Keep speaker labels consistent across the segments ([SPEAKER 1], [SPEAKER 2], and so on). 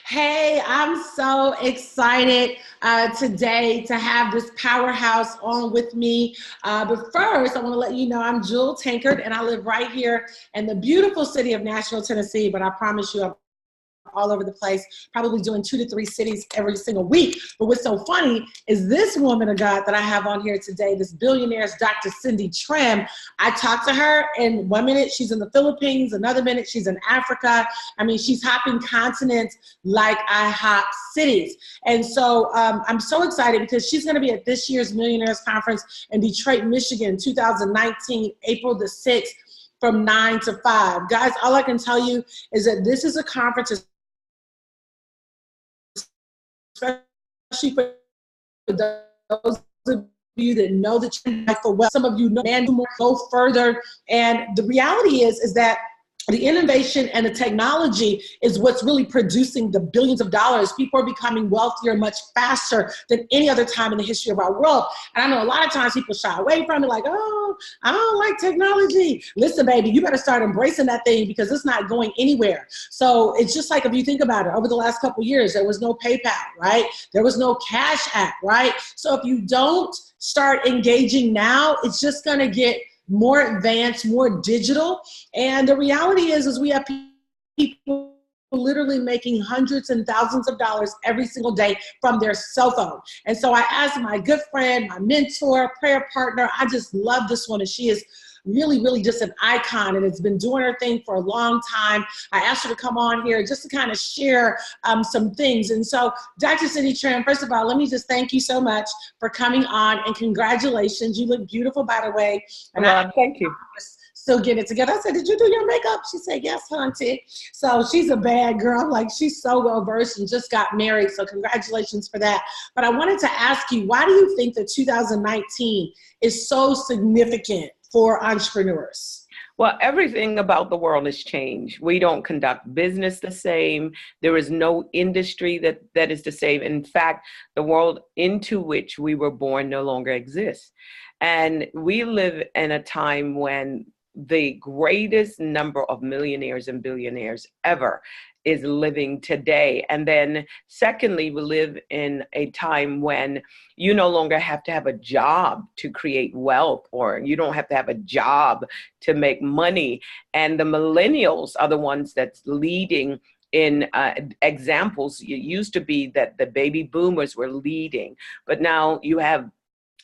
[SPEAKER 1] Hey, I'm so excited today to have this powerhouse on with me. But first, I want to let you know I'm Jewel Tankard, and I live right here in the beautiful city of Nashville, Tennessee. But I promise you, I'm all over the place, probably doing 2 to 3 cities every single week. But what's so funny is this woman of God that I have on here today, this billionaire is Dr. TankardTrimm. I talked to her, and 1 minute she's in the Philippines, another minute she's in Africa. I mean, she's hopping continents like I hop cities. And so I'm so excited because she's going to be at this year's Millionaires Conference in Detroit, Michigan, 2019, April the 6th. From 9 to 5. Guys, all I can tell you is that this is a conference, especially for those of you that know the trend for well. Some of you know and go further. And the reality is that the innovation and the technology is what's really producing the billions of dollars. People are becoming wealthier much faster than any other time in the history of our world. And I know a lot of times people shy away from it like, oh, I don't like technology. Listen, baby, you better start embracing that thing because it's not going anywhere. So it's just like if you think about it, over the last couple of years, there was no PayPal, right? There was no Cash App, right? So if you don't start engaging now, it's just going to get more advanced, more digital. And the reality is we have people literally making hundreds and thousands of dollars every single day from their cell phone. And so I asked my good friend, my mentor, prayer partner, I just love this woman. She is really, really just an icon and has been doing her thing for a long time. I asked her to come on here just to kind of share some things. And so Dr. TankardTrimm, first of all, let me just thank you so much for coming on and congratulations. You look beautiful, by the way. And
[SPEAKER 2] thank you.
[SPEAKER 1] Still get it together. I said, did you do your makeup? She said, yes, hunty. So she's a bad girl. Like, she's so well versed and just got married. So congratulations for that. But I wanted to ask you, why do you think that 2019 is so significant for entrepreneurs?
[SPEAKER 2] Well, everything about the world has changed. We don't conduct business the same. There is no industry that is the same. In fact, the world into which we were born no longer exists. And we live in a time when the greatest number of millionaires and billionaires ever is living today. And then secondly, we live in a time when you no longer have to have a job to create wealth, or you don't have to have a job to make money. And the millennials are the ones that's leading in examples. It used to be that the baby boomers were leading, but now you have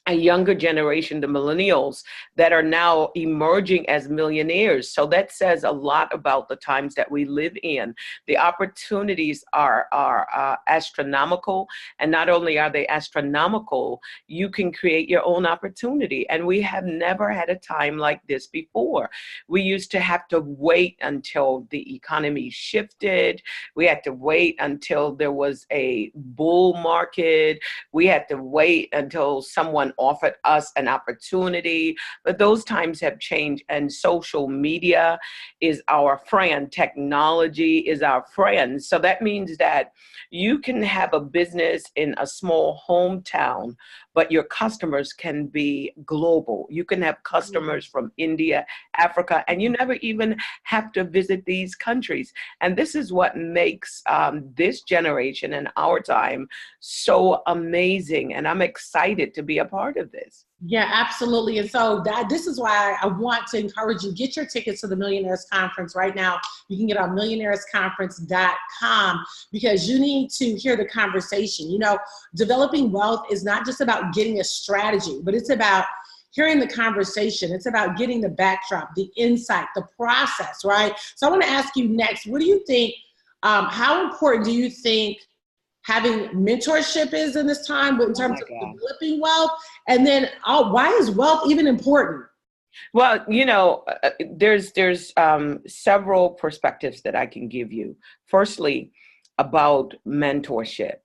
[SPEAKER 2] a younger generation, the millennials, that are now emerging as millionaires. So that says a lot about the times that we live in. The opportunities are astronomical. And not only are they astronomical, you can create your own opportunity. And we have never had a time like this before. We used to have to wait until the economy shifted. We had to wait until there was a bull market. We had to wait until someone offered us an opportunity, but those times have changed, and social media is our friend. Technology is our friend. So that means that you can have a business in a small hometown, but your customers can be global. You can have customers from India, Africa, and you never even have to visit these countries. And this is what makes this generation and our time so amazing. And I'm excited to be a part of this.
[SPEAKER 1] Yeah, absolutely. And so this is why I want to encourage you, get your tickets to the Millionaires Conference right now. You can get on millionairesconference.com because you need to hear the conversation. You know, developing wealth is not just about getting a strategy, but it's about hearing the conversation. It's about getting the backdrop, the insight, the process, right? So I want to ask you next, what do you think, how important do you think having mentorship is in this time, but in terms of developing wealth? And then why is wealth even important?
[SPEAKER 2] Well, you know, there's several perspectives that I can give you. Firstly, about mentorship.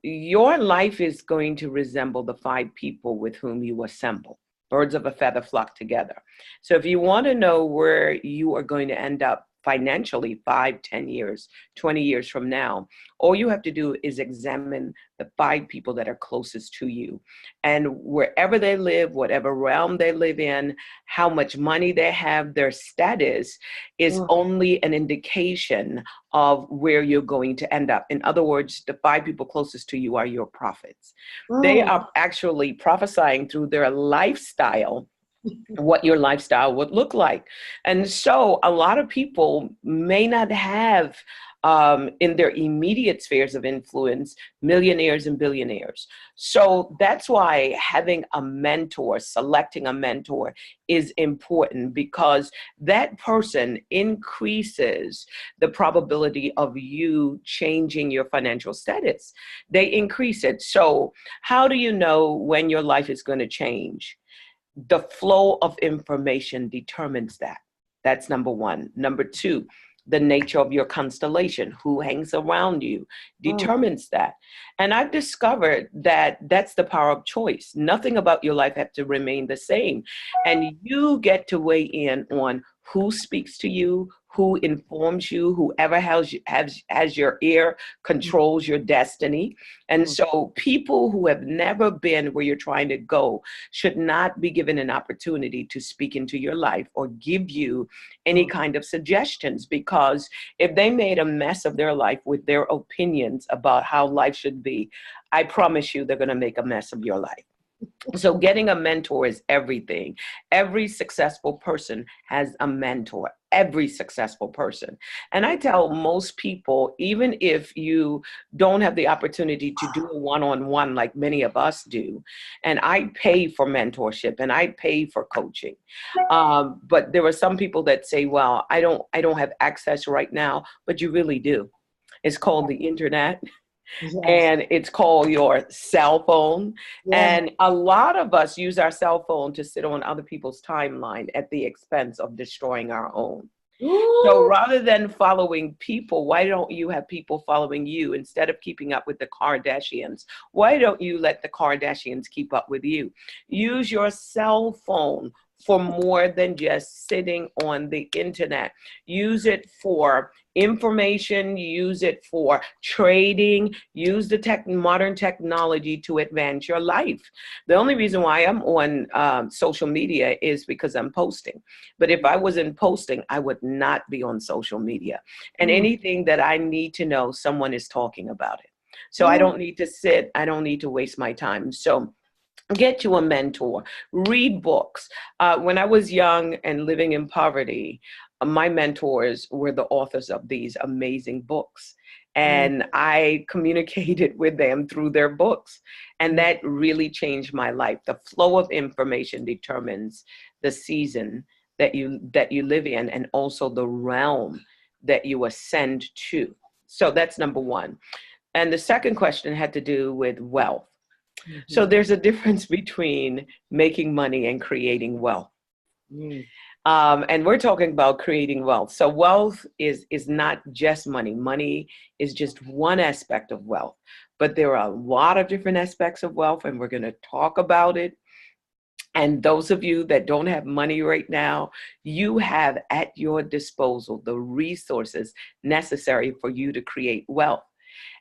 [SPEAKER 2] Your life is going to resemble the 5 people with whom you assemble. Birds of a feather flock together. So if you want to know where you are going to end up financially 5, 10 years, 20 years from now, all you have to do is examine the 5 people that are closest to you. And wherever they live, whatever realm they live in, how much money they have, their status is only an indication of where you're going to end up. In other words, the 5 people closest to you are your prophets. They are actually prophesying through their lifestyle what your lifestyle would look like. And so a lot of people may not have in their immediate spheres of influence millionaires and billionaires. So that's why having a mentor, selecting a mentor is important, because that person increases the probability of you changing your financial status. They increase it. So how do you know when your life is going to change? The flow of information determines that. That's number one. Number two, the nature of your constellation, who hangs around you, determines that. And I've discovered that that's the power of choice. Nothing about your life has to remain the same. And you get to weigh in on who speaks to you, who informs you, whoever has your ear controls your destiny. And so people who have never been where you're trying to go should not be given an opportunity to speak into your life or give you any kind of suggestions, because if they made a mess of their life with their opinions about how life should be, I promise you they're going to make a mess of your life. So getting a mentor is everything. Every successful person has a mentor, every successful person. And I tell most people, even if you don't have the opportunity to do a one-on-one like many of us do, and I pay for mentorship and I pay for coaching. But there are some people that say, well, I don't have access right now, but you really do. It's called the internet.
[SPEAKER 1] Yes.
[SPEAKER 2] And it's called your cell phone.
[SPEAKER 1] Yeah.
[SPEAKER 2] And a lot of us use our cell phone to sit on other people's timeline at the expense of destroying our own. So rather than following people, why don't you have people following you? Instead of keeping up with the Kardashians, why don't you let the Kardashians keep up with you? Use your cell phone for more than just sitting on the internet. Use it for information, use it for trading, use the modern technology to advance your life. The only reason why I'm on social media is because I'm posting. But if I wasn't posting, I would not be on social media. And anything that I need to know, someone is talking about it. So I don't need to sit, I don't need to waste my time. So get you a mentor, read books. When I was young and living in poverty, my mentors were the authors of these amazing books. And I communicated with them through their books. And that really changed my life. The flow of information determines the season that you live in, and also the realm that you ascend to. So that's number one. And the second question had to do with wealth. So there's a difference between making money and creating wealth. And we're talking about creating wealth. So wealth is not just money. Money is just one aspect of wealth. But there are a lot of different aspects of wealth, and we're going to talk about it. And those of you that don't have money right now, you have at your disposal the resources necessary for you to create wealth.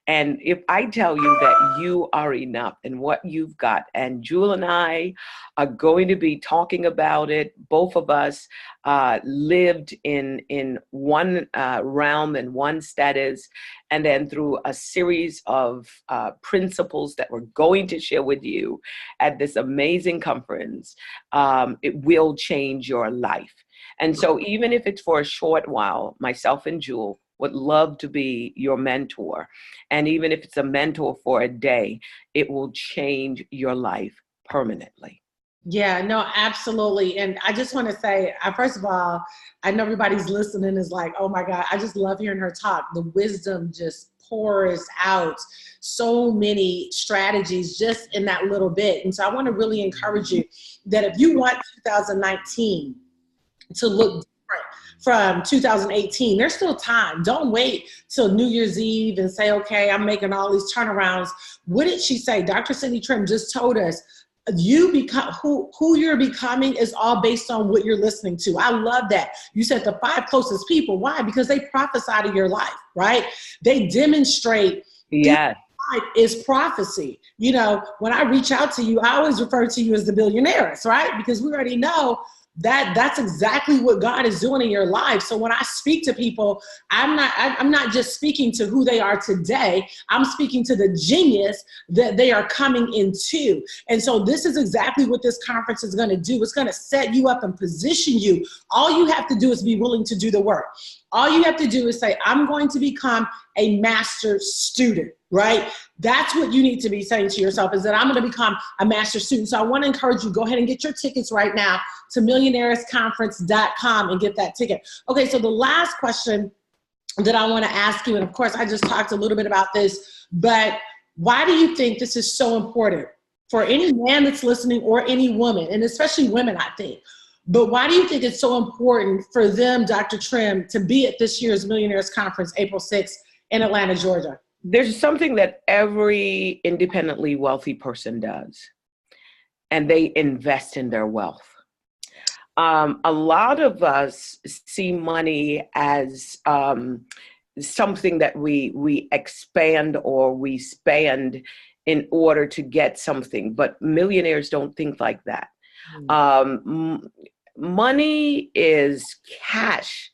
[SPEAKER 2] And if I tell you that you are enough in what you've got, and Jewel and I are going to be talking about it, both of us lived in one realm and one status, and then through a series of principles that we're going to share with you at this amazing conference, it will change your life. And so even if it's for a short while, myself and Jewel would love to be your mentor. And even if it's a mentor for a day, it will change your life permanently.
[SPEAKER 1] Yeah, no, absolutely. And I just want to say, first of all, I know everybody's listening is like, oh my God, I just love hearing her talk. The wisdom just pours out, so many strategies just in that little bit. And so I want to really encourage you that if you want 2019 to look different from 2018, there's still time. Don't wait till New Year's Eve and say, okay, I'm making all these turnarounds. What did she say? Dr. Cindy Trimm just told us you become who you're becoming is all based on what you're listening to. I love that. You said the 5 closest people. Why? Because they prophesy to your life, right? They demonstrate.
[SPEAKER 2] Yes.
[SPEAKER 1] Is prophecy. You know, when I reach out to you, I always refer to you as the billionaires, right? Because we already know that that's exactly what God is doing in your life. So when I speak to people, I'm not just speaking to who they are today. I'm speaking to the genius that they are coming into. And so this is exactly what this conference is going to do. It's going to set you up and position you. All you have to do is be willing to do the work. All you have to do is say, I'm going to become a master student, right? That's what you need to be saying to yourself, is that I'm going to become a master student. So I want to encourage you, go ahead and get your tickets right now to millionairesconference.com and get that ticket. Okay, so the last question that I want to ask you, and of course I just talked a little bit about this, but why do you think this is so important for any man that's listening or any woman, and especially women, I think? But why do you think it's so important for them, Dr. Trimm, to be at this year's Millionaires Conference, April 6th in Atlanta, Georgia?
[SPEAKER 2] There's something that every independently wealthy person does, and they invest in their wealth. A lot of us see money as something that we expand or we spend in order to get something, but millionaires don't think like that. Money is cash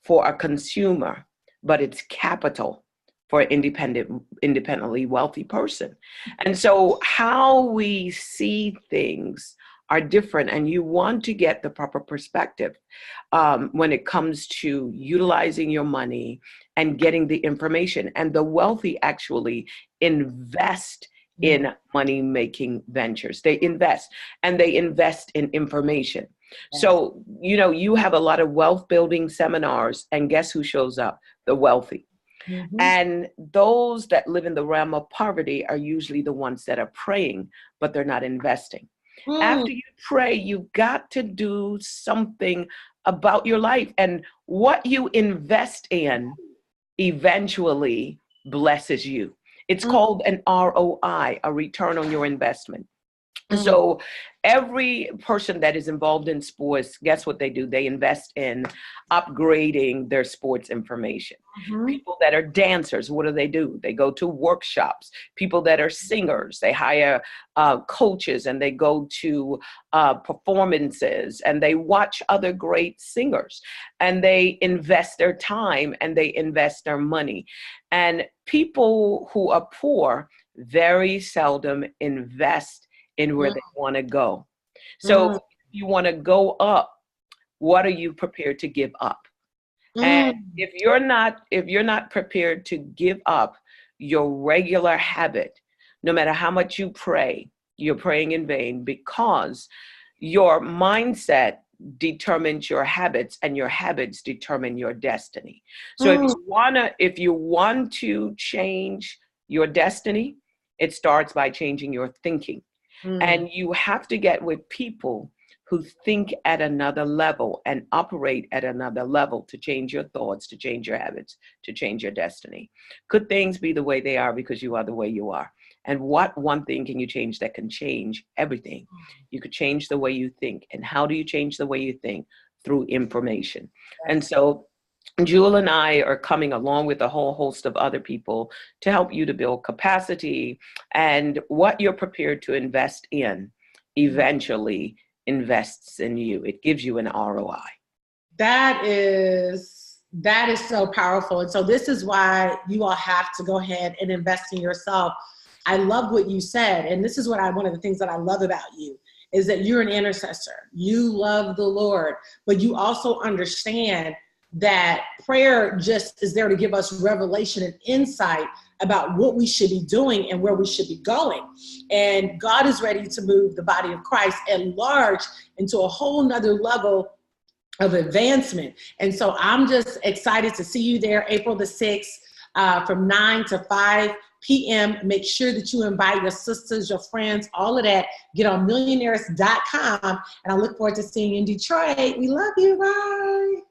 [SPEAKER 2] for a consumer, but it's capital for an independently wealthy person. And so how we see things are different, and you want to get the proper perspective when it comes to utilizing your money and getting the information. And the wealthy actually invest in money-making ventures. They invest, and they invest in information. So, you know, you have a lot of wealth building seminars, and guess who shows up? The wealthy. And those that live in the realm of poverty are usually the ones that are praying, but they're not investing. After you pray, you've got to do something about your life. And what you invest in eventually blesses you. It's called an ROI, a return on your investment. So every person that is involved in sports, guess what they do? They invest in upgrading their sports information. People that are dancers, what do? They go to workshops. People that are singers, they hire coaches, and they go to performances, and they watch other great singers, and they invest their time, and they invest their money. And people who are poor very seldom invest in where they want to go. So if you want to go up, what are you prepared to give up? And if you're not prepared to give up your regular habit, no matter how much you pray, you're praying in vain, because your mindset determines your habits, and your habits determine your destiny. So if you want to change your destiny, it starts by changing your thinking. And you have to get with people who think at another level and operate at another level to change your thoughts, to change your habits, to change your destiny. Could things be the way they are because you are the way you are? And what one thing can you change that can change everything? You could change the way you think. And how do you change the way you think? Through information. And so Jewel and I are coming along with a whole host of other people to help you to build capacity, and what you're prepared to invest in eventually invests in you. It gives you an ROI.
[SPEAKER 1] That is so powerful. And so this is why you all have to go ahead and invest in yourself. I love what you said. And this is one of the things that I love about you, is that you're an intercessor. You love the Lord, but you also understand that prayer just is there to give us revelation and insight about what we should be doing and where we should be going. And God is ready to move the body of Christ at large into a whole nother level of advancement. And so I'm just excited to see you there April the 6th from 9 to 5 p.m. Make sure that you invite your sisters, your friends, all of that. Get on millionaires.com, and I look forward to seeing you in Detroit. We love you. Bye.